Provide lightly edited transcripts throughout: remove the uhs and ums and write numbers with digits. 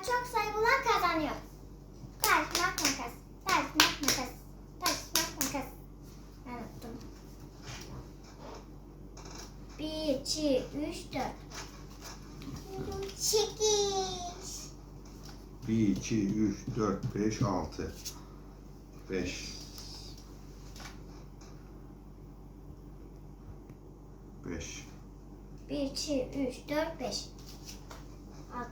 çok sayı bulan kazanıyor. Taş, mak, makas. Taş, mak, makas. Taş, mak, makas. Ben unuttum. 1, 2, 3, 4. 8. 1, 2, 3, 4, 5, 6. 5. 5. 1, 2, 3, 4, 5. 6.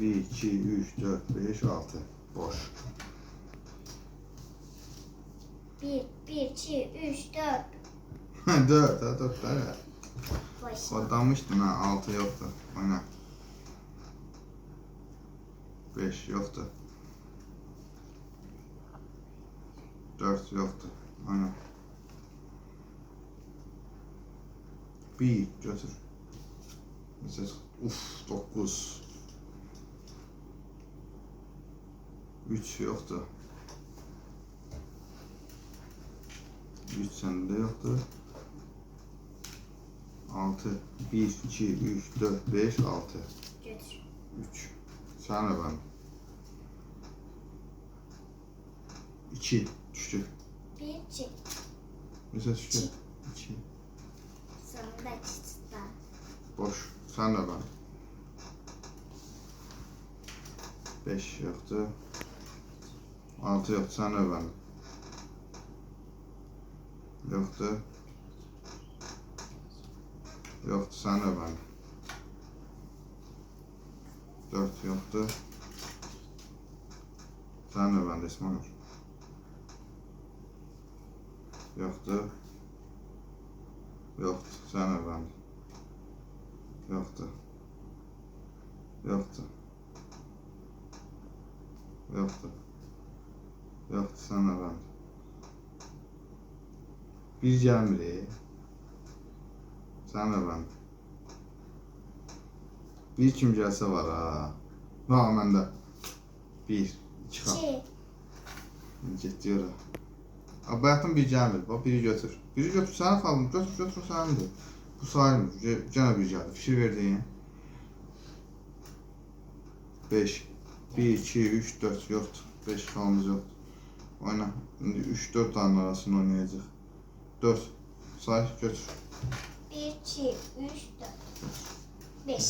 1, 2, 3, 4, 5, 6. Boş. 1, 2, 3, 4. 4, ha 4 tane. Boş. Kodlanmıştın ha, 6 yoktu. Oyna. 5 yoktu. 4 yoktu. Oyna. 1 götür. Mesela uf 9. 3 yoktu. 3 sende yoktu. 6. 1, 2, 3, 4, 5, 6. Götür. 3. Sen de ben. 2 düştü. 1, 2. Mesela düştü. 2. Sonunda çıktı. Boş. Sen de ben. 5 yoktu. 6 yoktu. Sen de ben. Yoktu. Yoktu. Sen de ben. 4 yoktu. Sen de ben de İsmail. Yoktu. Yoktu. Sen de ben. Yoktu. Yoktu. Yoktu. Yoktu. Sen de ben. Bir gelmedi. Sen de ben. Bir kim gelse var ha. Rağmen de. 1, 2 kal. 2. Getiriyor ha. Abi bayatın bir gelmedi. Bak biri götür. Biri götür sana kaldım. Götür sana de. Bu sayılmır. Gene bir geldi. Fikir verdiğin. 5. 1, 2, 3, 4 yoktu. 5 kalmız yoktu. Oyna. Şimdi 3-4 tane arasını oynayacak. 4. Say götür. 1, 2, 3, 4. 5.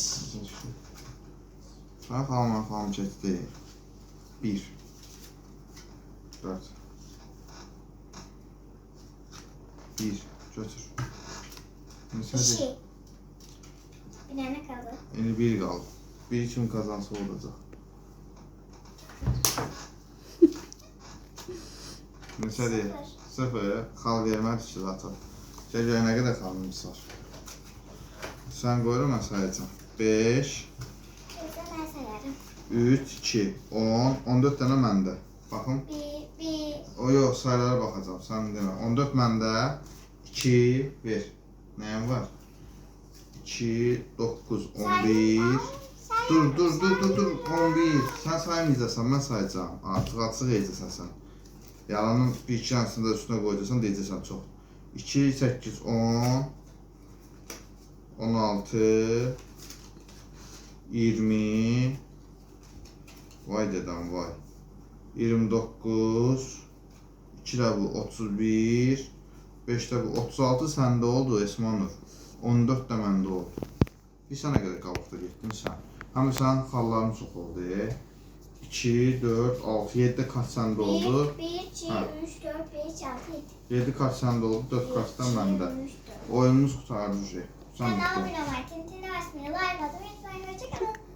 Sana kalmam çekti. 1. 4. 1. Götür. Mesela 2. Bir tane kaldı. yeni 1 kaldı. 1 kim kazansa olacak. Mesela 0 kal vermədi ki zaten. Gel ne kadar kalmamız var. Sen koyur ben sayacağım. 5, Ben sayarım. 3, 2, 10, 14 tane məndə. Baxın. 1. O yox, sayılara baxacağım. Sən demə. 14 məndə, 2, 1. Nəyim var? 2, 9, 11. Dur, 11. Sən saymayacaqsan, mən sayacağım. Artıq açıq edəcəksən sən. Yalanın bir iki tanesini də üstünə qoyacaqsan, deyəcəksən çox. 2, 8, 10, 16, 20, vay dedəm, vay. 29, 2 də bu 31, 5 də bu 36 səndə oldu Esmanur. 14 də məndə oldu. Bir sənə qədər qalıqda getdin sən. Həm sən xalların çox oldu. 2, 4, 6, 7 kart səndə oldu. 1, 2, 3, 4, 5, 6, 7. 7 kart səndə oldu, 4 kart da məndə. Oyunumuz qutardı. Kanalıma abone olmayı, tintini basmayı, like atmayı unutmayın. Hoşçakalın.